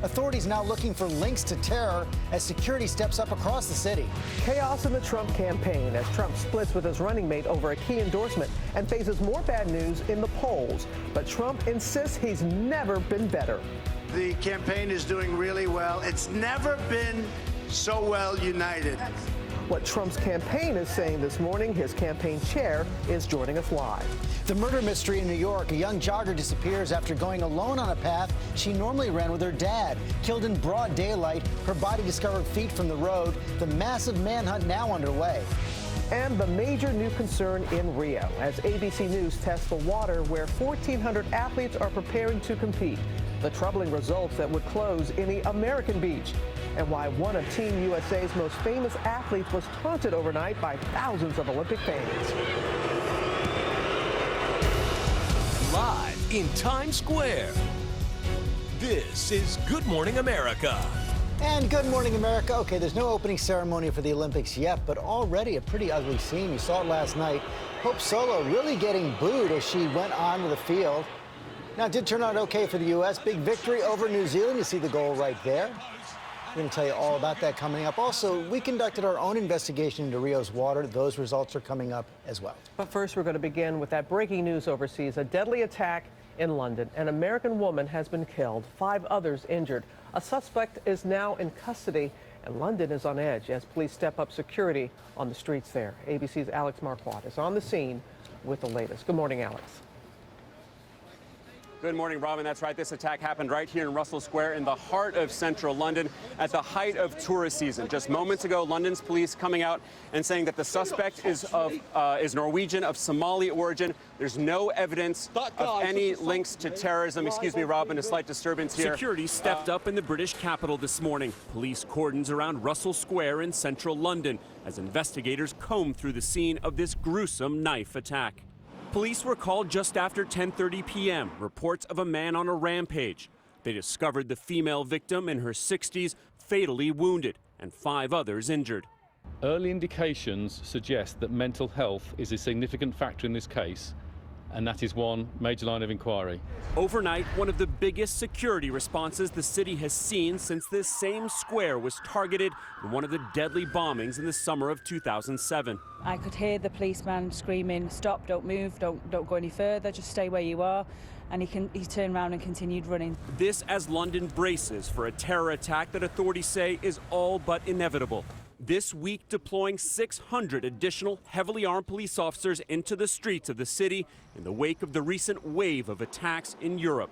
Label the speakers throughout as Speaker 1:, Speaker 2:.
Speaker 1: Authorities now looking for links to terror as security steps up across the city.
Speaker 2: Chaos in the Trump campaign as Trump splits with his running mate over a key endorsement and faces more bad news in the polls. But Trump insists he's never been better.
Speaker 3: The campaign is doing really well. It's never been so well united.
Speaker 2: What Trump's campaign is saying this morning, his campaign chair is joining us live.
Speaker 1: The murder mystery in New York. A young jogger disappears after going alone on a path she normally ran with her dad. Killed in broad daylight, her body discovered feet from the road. The massive manhunt now underway.
Speaker 2: And the major new concern in Rio as ABC News tests the water where 1,400 athletes are preparing to compete. The troubling results that would close any American beach. And why one of Team USA's most famous athletes was taunted overnight by thousands of Olympic fans.
Speaker 4: Live in Times Square, this is Good Morning America.
Speaker 1: And Good Morning America. Okay, there's no opening ceremony for the Olympics yet, but already a pretty ugly scene. You saw it last night. Hope Solo really getting booed as she went on to the field. Now, it did turn out okay for the U.S. Big victory over New Zealand. You see the goal right there. We're going to tell you all about that coming up. Also, we conducted our own investigation into Rio's water. Those results are coming up as well.
Speaker 2: But first, we're going to begin with that breaking news overseas. A deadly attack in London. An American woman has been killed, 5 others injured. A suspect is now in custody, and London is on edge as police step up security on the streets there. ABC's Alex Marquardt is on the scene with the latest. Good morning, Alex.
Speaker 5: Good morning, Robin. That's right. This attack happened right here in Russell Square in the heart of central London at the height of tourist season. Just moments ago, London's police coming out and saying that the suspect is Norwegian of Somali origin. There's no evidence of any links to terrorism. Excuse me, Robin, a slight disturbance here.
Speaker 4: Security stepped up in the British capital this morning. Police cordons around Russell Square in central London as investigators comb through the scene of this gruesome knife attack. Police were called just after 10:30 p.m. Reports of a man on a rampage. They discovered the female victim in her 60s, fatally wounded, and 5 others injured.
Speaker 6: Early indications suggest that mental health is a significant factor in this case, and that is one major line of inquiry.
Speaker 4: Overnight, one of the biggest security responses the city has seen since this same square was targeted in one of the deadly bombings in the summer of 2007.
Speaker 7: I could hear the policeman screaming, "Stop, don't move, don't go any further, just stay where you are." And he turned around and continued running.
Speaker 4: This as London braces for a terror attack that authorities say is all but inevitable. This week deploying 600 additional heavily armed police officers into the streets of the city in the wake of the recent wave of attacks in Europe.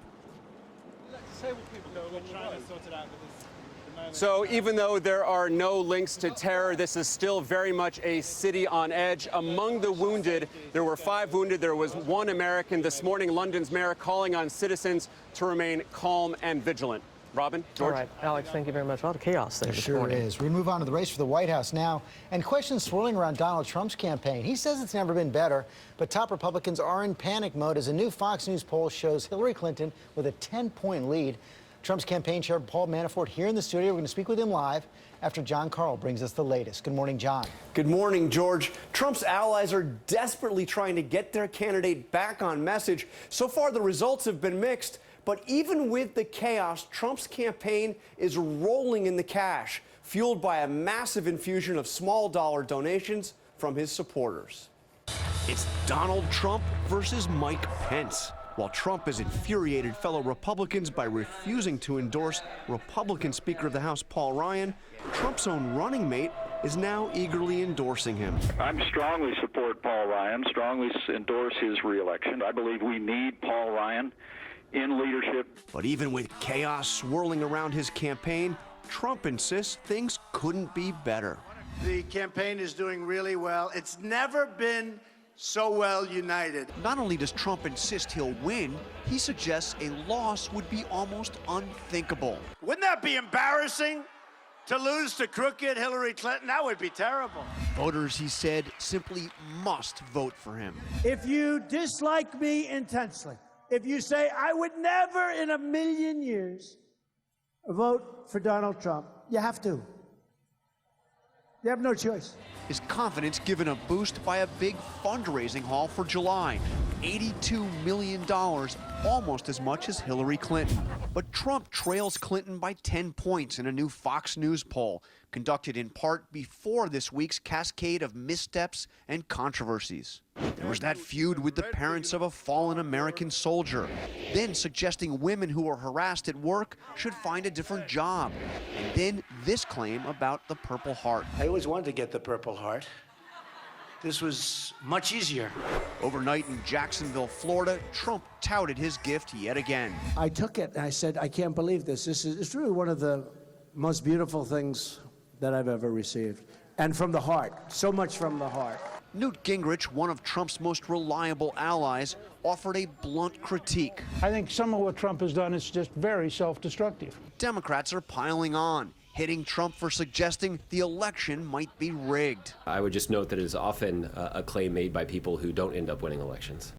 Speaker 5: So even though there are no links to terror, this is still very much a city on edge. Among the wounded, there were 5 wounded. There was 1 American. This morning, London's mayor calling on citizens to remain calm and vigilant. Robin, George.
Speaker 2: All right, Alex, thank you very much. A lot of chaos there this morning.
Speaker 1: Sure is. We move on to the race for the White House now, and questions swirling around Donald Trump's campaign. He says it's never been better, but top Republicans are in panic mode as a new Fox News poll shows Hillary Clinton with a 10-point lead. Trump's campaign chair, Paul Manafort, here in the studio. We're going to speak with him live after John Carl brings us the latest. Good morning, John.
Speaker 8: Good morning, George. Trump's allies are desperately trying to get their candidate back on message. So far, the results have been mixed. But even with the chaos, Trump's campaign is rolling in the cash, fueled by a massive infusion of small dollar donations from his supporters.
Speaker 9: It's Donald Trump versus Mike Pence. While Trump has infuriated fellow Republicans by refusing to endorse Republican Speaker of the House Paul Ryan, Trump's own running mate is now eagerly endorsing him.
Speaker 10: I strongly support Paul Ryan, strongly endorse his reelection. I believe we need Paul Ryan in leadership.
Speaker 9: But even with chaos swirling around his campaign, Trump insists things couldn't be better.
Speaker 3: The campaign is doing really well. It's never been so well united.
Speaker 9: Not only does Trump insist he'll win, he suggests a loss would be almost unthinkable.
Speaker 3: Wouldn't that be embarrassing? To lose to crooked Hillary Clinton? That would be terrible.
Speaker 9: Voters, he said, simply must vote for him.
Speaker 11: If you dislike me intensely, if you say, I would never in a million years vote for Donald Trump, you have to. You have no choice.
Speaker 9: His confidence given a boost by a big fundraising haul for July. $82 million, almost as much as Hillary Clinton. But Trump trails Clinton by 10 points in a new Fox News poll, conducted in part before this week's cascade of missteps and controversies. There was that feud with the parents of a fallen American soldier, then suggesting women who are harassed at work should find a different job, and then this claim about the Purple Heart.
Speaker 11: I always wanted to get the Purple Heart. This was much easier.
Speaker 9: Overnight in Jacksonville, Florida, Trump touted his gift yet again.
Speaker 11: I took it and I said, I can't believe this. It's really one of the most beautiful things that I've ever received. And from the heart, so much from the heart.
Speaker 9: Newt Gingrich, one of Trump's most reliable allies, offered a blunt critique.
Speaker 12: I think some of what Trump has done is just very self-destructive.
Speaker 9: Democrats are piling on, hitting Trump for suggesting the election might be rigged.
Speaker 13: I would just note that it is often a claim made by people who don't end up winning elections.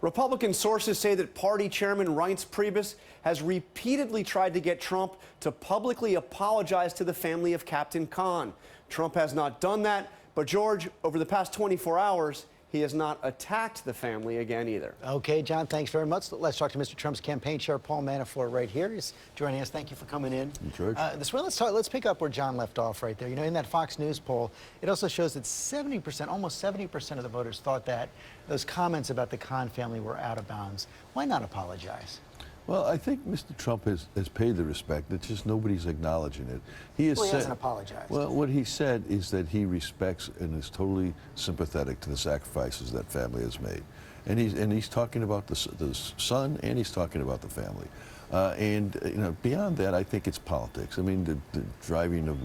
Speaker 8: Republican sources say that party chairman Reince Priebus has repeatedly tried to get Trump to publicly apologize to the family of Captain Khan. Trump has not done that, but George, over the past 24 hours, he has not attacked the family again either.
Speaker 1: Okay, John, thanks very much. Let's talk to Mr. Trump's campaign chair, Paul Manafort, right here. He's joining us. Thank you for coming in.
Speaker 14: George.
Speaker 1: Let's pick up where John left off right there. You know, in that Fox News poll, it also shows that 70%, almost 70% of the voters thought that those comments about the Khan family were out of bounds. Why not apologize?
Speaker 14: Well, I think Mr. Trump has paid the respect. It's just nobody's acknowledging it. He
Speaker 1: hasn't apologized.
Speaker 14: Well, what he said is that he respects and is totally sympathetic to the sacrifices that family has made. And he's talking about the son, and he's talking about the family. And you know, beyond that, I think it's politics. I mean, the driving of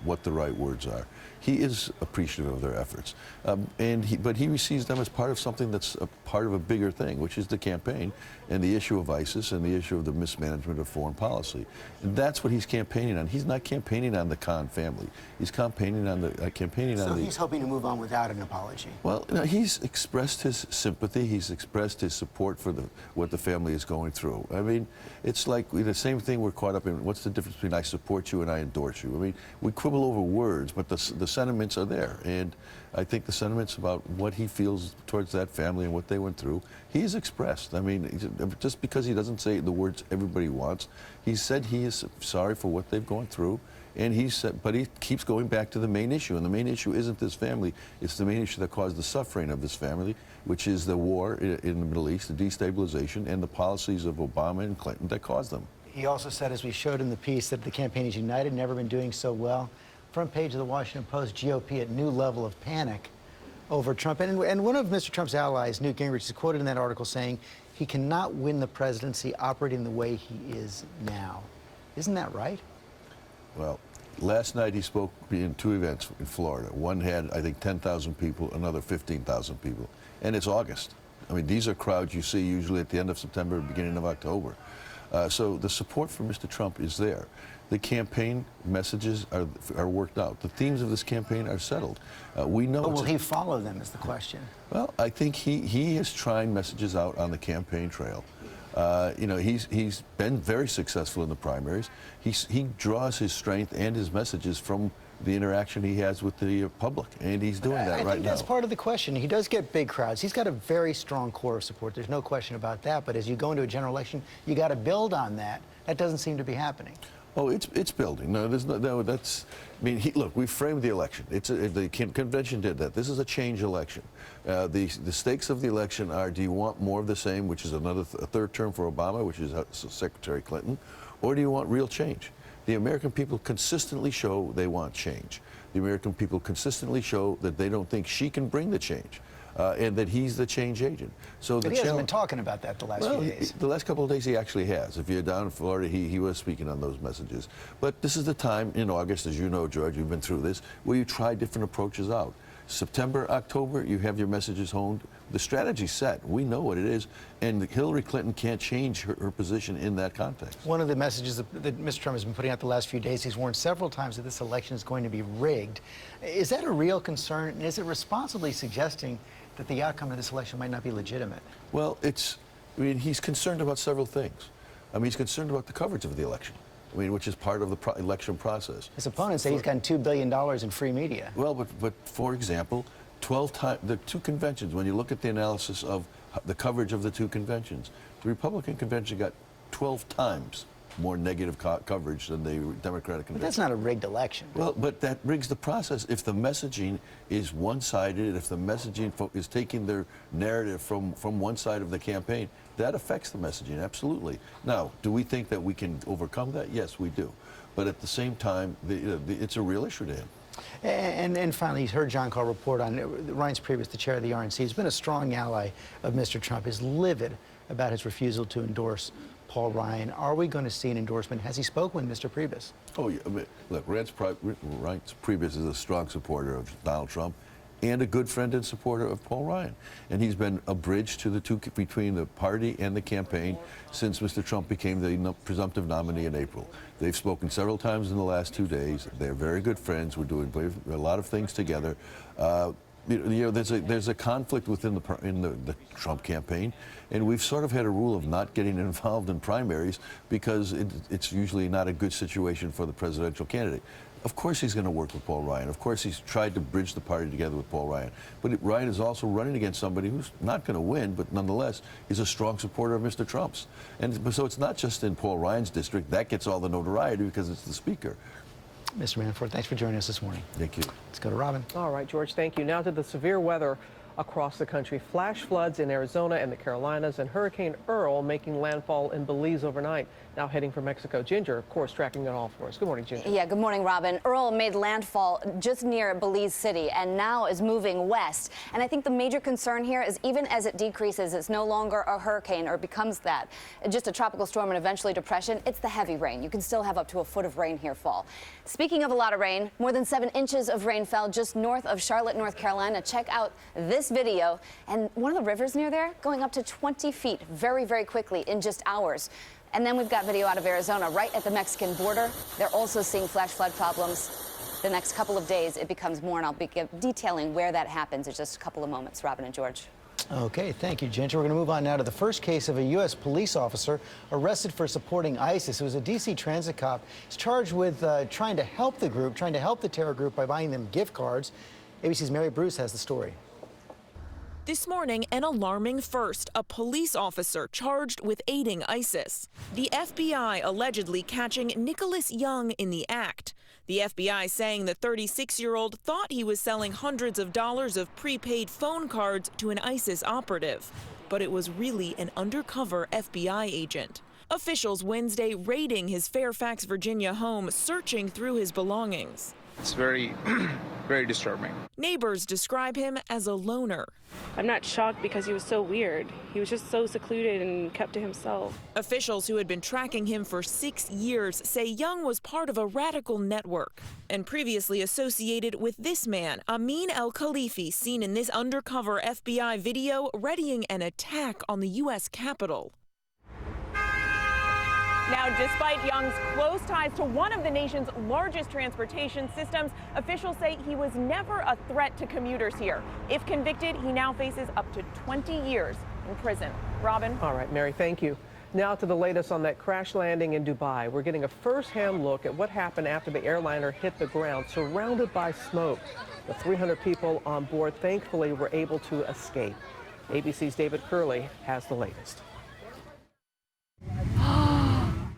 Speaker 14: what the right words are. He is appreciative of their efforts, but he sees them as part of something that's a part of a bigger thing, which is the campaign and the issue of ISIS and the issue of the mismanagement of foreign policy. And that's what he's campaigning on. He's not campaigning on the Khan family. He's campaigning on the
Speaker 1: So he's hoping to move on without an apology.
Speaker 14: Well, you know, he's expressed his sympathy. He's expressed his support for what the family is going through. I mean, it's like the same thing we're caught up in. What's the difference between I support you and I endorse you? I mean, we quibble over words, but the sentiments are there. And I think the sentiments about what he feels towards that family and what they went through, he's expressed. I mean, just because he doesn't say the words everybody wants, he said he is sorry for what they've gone through. And he said, but he keeps going back to the main issue, and the main issue isn't this family. It's the main issue that caused the suffering of this family, which is the war in the Middle East, the destabilization, and the policies of Obama and Clinton that caused them.
Speaker 1: He also said, as we showed in the piece, that the campaign is united, never been doing so well. Front page of the Washington Post, GOP at new level of panic over Trump. And one of Mr. Trump's allies, Newt Gingrich, is quoted in that article saying he cannot win the presidency operating the way he is now. Isn't that right?
Speaker 14: Well, last night he spoke in two events in Florida. One had, I think, 10,000 people, another 15,000 people. And it's August. I mean, these are crowds you see usually at the end of September, beginning of October. So the support for Mr. Trump is there. The campaign messages are worked out. The themes of this campaign are settled. We know.
Speaker 1: But will he follow them is the question.
Speaker 14: Well, I think he is trying messages out on the campaign trail. You know, he's been very successful in the primaries. He draws his strength and his messages from the interaction he has with the public, and he's doing that right now. I think
Speaker 1: that's part of the question. He does get big crowds. He's got a very strong core of support. There's no question about that. But as you go into a general election, you got to build on that. That doesn't seem to be happening.
Speaker 14: Oh, it's building. No, there's no. That's. I mean, look, we framed the election. The convention did that. This is a change election. The stakes of the election are: do you want more of the same, which is a third term for Obama, which is Secretary Clinton, or do you want real change? The American people consistently show they want change. The American people consistently show that they don't think she can bring the change. And that he's the change agent. So
Speaker 1: but he hasn't been talking about that the last few days.
Speaker 14: The last couple of days he actually has. If you're down in Florida, he was speaking on those messages. But this is the time in August, as you know, George, you've been through this, where you try different approaches out. September, October, you have your messages honed. The strategy's set. We know what it is. And Hillary Clinton can't change her position in that context.
Speaker 1: One of the messages that Mr. Trump has been putting out the last few days, he's warned several times that this election is going to be rigged. Is that a real concern? And is it responsibly suggesting that the outcome of this election might not be legitimate?
Speaker 14: Well, I mean, he's concerned about several things. I mean, he's concerned about the coverage of the election. I mean, which is part of the election process.
Speaker 1: His opponents say he's gotten $2 billion in free media.
Speaker 14: Well, but for example, 12 times, the two conventions, when you look at the analysis of the coverage of the two conventions, the Republican convention got 12 times more negative coverage than the Democratic convention.
Speaker 1: But that's not a rigged election.
Speaker 14: Well, but that rigs the process. If the messaging is one-sided, if the messaging is taking their narrative from one side of the campaign, that affects the messaging, absolutely. Now, do we think that we can overcome that? Yes, we do. But at the same time, it's a real issue to him.
Speaker 1: And finally, he's heard John Carl report on Reince Priebus, the chair of the RNC. He's been a strong ally of Mr. Trump. Is livid about his refusal to endorse Paul Ryan. Are we going to see an endorsement? Has he spoken with Mr. Priebus?
Speaker 14: Oh, yeah. I mean, look, Reince Priebus is a strong supporter of Donald Trump and a good friend and supporter of Paul Ryan. And he's been a bridge to the two between the party and the campaign since Mr. Trump became the presumptive nominee in April. They've spoken several times in the last 2 days. They're very good friends. We're doing a lot of things together. There's a conflict within the Trump campaign, and we've sort of had a rule of not getting involved in primaries because it's usually not a good situation for the presidential candidate. Of course he's going to work with Paul Ryan. Of course he's tried to bridge the party together with Paul Ryan. But Ryan is also running against somebody who's not going to win, but nonetheless is a strong supporter of Mr. Trump's. And so it's not just in Paul Ryan's district. That gets all the notoriety because it's the speaker.
Speaker 1: Mr. Manafort, thanks for joining us this morning.
Speaker 14: Thank you.
Speaker 1: Let's go to Robin.
Speaker 2: All right, George, thank you. Now to the severe weather across the country. Flash floods in Arizona and the Carolinas, and Hurricane Earl making landfall in Belize overnight. Now heading for Mexico. Ginger, of course, tracking it all for us. Good morning, Ginger.
Speaker 15: Yeah, good morning, Robin. Earl made landfall just near Belize City and now is moving west. And I think the major concern here is even as it decreases, it's no longer a hurricane or becomes that. Just a tropical storm and eventually depression. It's the heavy rain. You can still have up to a foot of rain here fall. Speaking of a lot of rain, more than 7 inches of rain fell just north of Charlotte, North Carolina. Check out this video. And one of the rivers near there going up to 20 feet very, very quickly in just hours. And then we've got video out of Arizona right at the Mexican border. They're also seeing flash flood problems. The next couple of days, it becomes more, and I'll be detailing where that happens in just a couple of moments. Robin and George.
Speaker 1: Okay, thank you, Ginger. We're going to move on now to the first case of a U.S. police officer arrested for supporting ISIS. It was a D.C. transit cop. He's charged with trying to help the group, trying to help the terror group by buying them gift cards. ABC's Mary Bruce has the story.
Speaker 16: This morning, an alarming first, a police officer charged with aiding ISIS. The FBI allegedly catching Nicholas Young in the act. The FBI saying the 36-year-old thought he was selling hundreds of dollars of prepaid phone cards to an ISIS operative, but it was really an undercover FBI agent. Officials Wednesday raiding his Fairfax, Virginia home, searching through his belongings.
Speaker 17: It's very, very disturbing.
Speaker 16: Neighbors describe him as a loner.
Speaker 18: I'm not shocked because he was so weird. He was just so secluded and kept to himself.
Speaker 16: Officials who had been tracking him for 6 years say Young was part of a radical network and previously associated with this man, Amin al-Khalifi, seen in this undercover FBI video readying an attack on the U.S. Capitol.
Speaker 19: Now, despite Young's close ties to one of the nation's largest transportation systems, officials say he was never a threat to commuters here. If convicted, he now faces up to 20 years in prison. Robin?
Speaker 2: All right, Mary, thank you. Now to the latest on that crash landing in Dubai. We're getting a first-hand look at what happened after the airliner hit the ground, surrounded by smoke. The 300 people on board thankfully were able to escape. ABC's David Curley has the latest.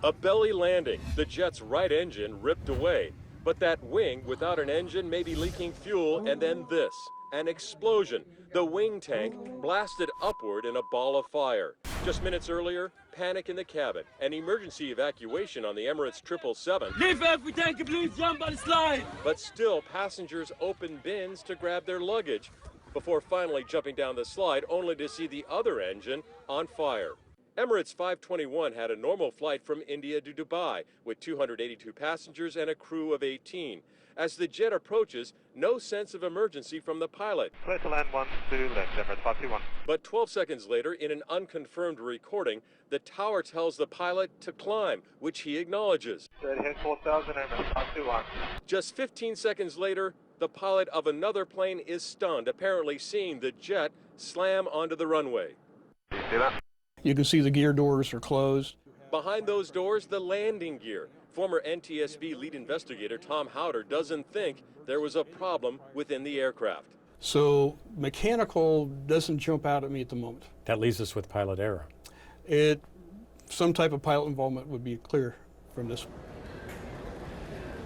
Speaker 20: A belly landing, the jet's right engine ripped away. But that wing without an engine may be leaking fuel, and then this, an explosion. The wing tank blasted upward in a ball of fire. Just minutes earlier, panic in the cabin, and emergency evacuation on the Emirates 777.
Speaker 21: Leave everything, please jump on the slide.
Speaker 20: But still, passengers opened bins to grab their luggage before finally jumping down the slide, only to see the other engine on fire. Emirates 521 had a normal flight from India to Dubai with 282 passengers and a crew of 18. As the jet approaches, no sense of emergency from the pilot.
Speaker 22: Clear to land 12 left, Emirates 521.
Speaker 20: But 12 seconds later, in an unconfirmed recording, the tower tells the pilot to climb, which he acknowledges.
Speaker 22: Head 4000, Emirates 521.
Speaker 20: Just 15 seconds later, the pilot of another plane is stunned, apparently seeing the jet slam onto the runway.
Speaker 22: You see that?
Speaker 12: You can see the gear doors are closed.
Speaker 20: Behind those doors, the landing gear. Former NTSB lead investigator Tom Howder doesn't think there was a problem within the aircraft.
Speaker 12: So mechanical doesn't jump out at me at the moment.
Speaker 6: That leaves us with pilot error.
Speaker 12: Some type of pilot involvement would be clear from this.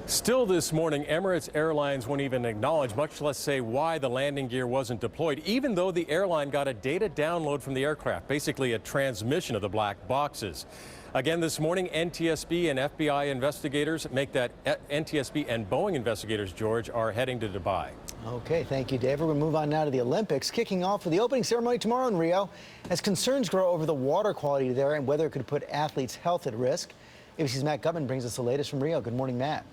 Speaker 6: Still this morning, Emirates Airlines won't even acknowledge, much less say why the landing gear wasn't deployed, even though the airline got a data download from the aircraft, basically a transmission of the black boxes. Again this morning, NTSB and FBI investigators make that NTSB and Boeing investigators, George, are heading to Dubai.
Speaker 1: Okay, thank you, David. We'll move on now to the Olympics, kicking off with the opening ceremony tomorrow in Rio, as concerns grow over the water quality there and whether it could put athletes' health at risk. ABC's Matt Gubman brings us the latest from Rio. Good morning, Matt.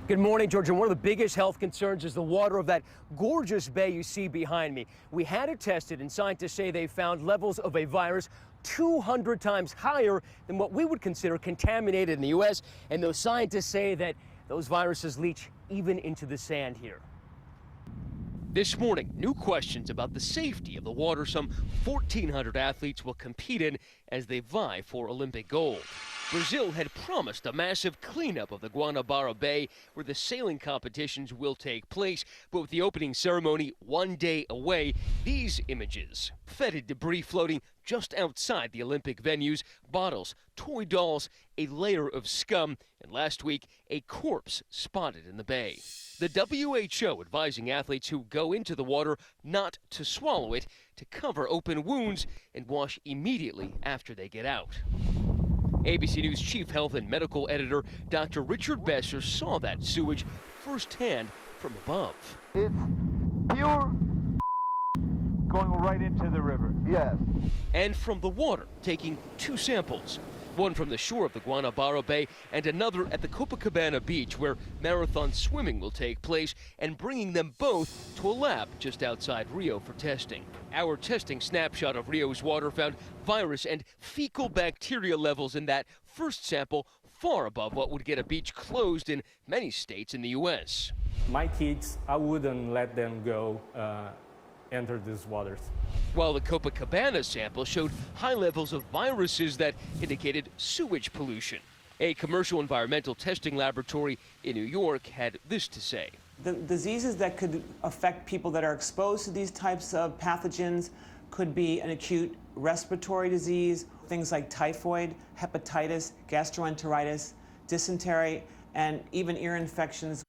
Speaker 7: Good morning, Georgia. One of the biggest health concerns is the water of that gorgeous bay you see behind me. We had it tested, and scientists say they found levels of a virus 200 times higher than what we would consider contaminated in the U.S., and those scientists say that those viruses leach even into the sand here.
Speaker 23: This morning, new questions about the safety of the water some 1,400 athletes will compete in as they vie for Olympic gold. Brazil had promised a massive cleanup of the Guanabara Bay where the sailing competitions will take place, but with the opening ceremony 1 day away, these images. Fetid debris floating just outside the Olympic venues, bottles, toy dolls, a layer of scum, and last week, a corpse spotted in the bay. The WHO advising athletes who go into the water not to swallow it, to cover open wounds and wash immediately after they get out. ABC News Chief Health and Medical Editor Dr. Richard Besser saw that sewage firsthand from above.
Speaker 24: It's pure going right into the river, yes.
Speaker 23: And from the water, taking 2 samples. One from the shore of the Guanabara Bay and another at the Copacabana beach where marathon swimming will take place, and bringing them both to a lab just outside Rio for testing. Our testing snapshot of Rio's water found virus and fecal bacteria levels in that first sample far above what would get a beach closed in many states in the U.S.
Speaker 25: My kids, I wouldn't let them go enter these waters.
Speaker 23: While the Copacabana sample showed high levels of viruses that indicated sewage pollution. A commercial environmental testing laboratory in New York had this to say.
Speaker 26: The diseases that could affect people that are exposed to these types of pathogens could be an acute respiratory disease, things like typhoid, hepatitis, gastroenteritis, dysentery, and even ear infections.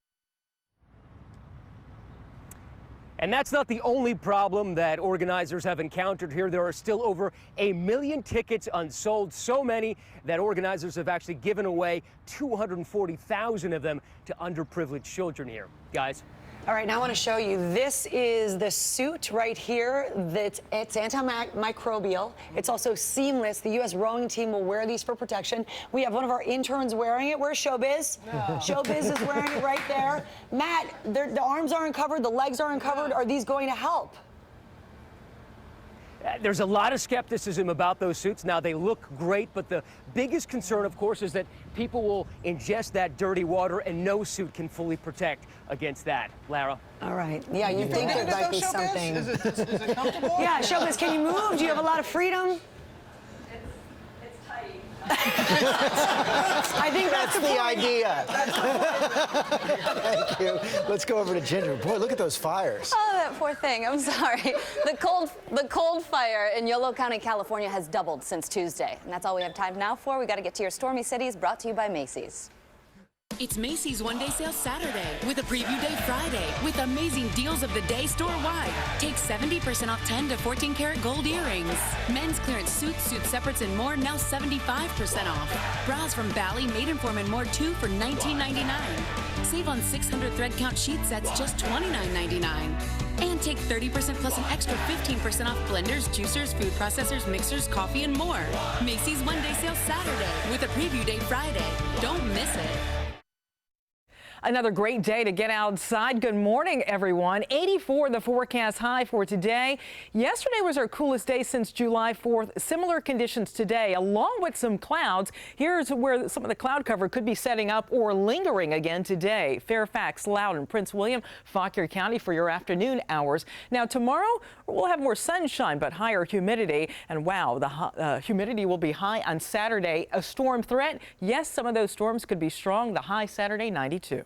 Speaker 7: And that's not the only problem that organizers have encountered here. There are still over 1 million tickets unsold, so many that organizers have actually given away 240,000 of them to underprivileged children here. Guys.
Speaker 27: All right, now I want to show you. This is the suit right here. It's antimicrobial. It's also seamless. The U.S. rowing team will wear these for protection. We have one of our interns wearing it. Where's Showbiz? No. Showbiz is wearing it right there. Matt, the arms aren't covered, the legs aren't covered. Are these going to help?
Speaker 7: There's a lot of skepticism about those suits. Now, they look great, but the biggest concern, of course, is that people will ingest that dirty water and no suit can fully protect against that. Lara?
Speaker 27: All right. Yeah, you think there might be something.
Speaker 28: Is it comfortable?
Speaker 27: Yeah, Showbiz, can you move? Do you have a lot of freedom?
Speaker 28: It's tight.
Speaker 27: I think that's
Speaker 1: the idea. Thank you. Let's go over to Ginger. Boy, look at those fires.
Speaker 15: Oh, that poor thing. I'm sorry. The cold fire in Wjla County, California has doubled since Tuesday. And that's all we have time now for. We got to get to your stormy cities, brought to you by Macy's.
Speaker 29: It's Macy's one-day sale Saturday with a preview day Friday with amazing deals of the day store-wide. Take 70% off 10 to 14 karat gold earrings. Men's clearance suits, suit separates, and more now 75% off. Bras from Bally, Maidenform, and more too for $19.99. Save on 600 thread count sheet sets just $29.99. And take 30% plus an extra 15% off blenders, juicers, food processors, mixers, coffee, and more. Macy's one-day sale Saturday with a preview day Friday. Don't miss it.
Speaker 30: Another great day to get outside. Good morning, everyone. 84 the forecast high for today. Yesterday was our coolest day since July 4th. Similar conditions today, along with some clouds. Here's where some of the cloud cover could be setting up or lingering again today. Fairfax, Loudoun, Prince William, Fauquier County for your afternoon hours. Now, tomorrow we'll have more sunshine, but higher humidity. And wow, the humidity will be high on Saturday. A storm threat. Yes, some of those storms could be strong. The high Saturday, 92.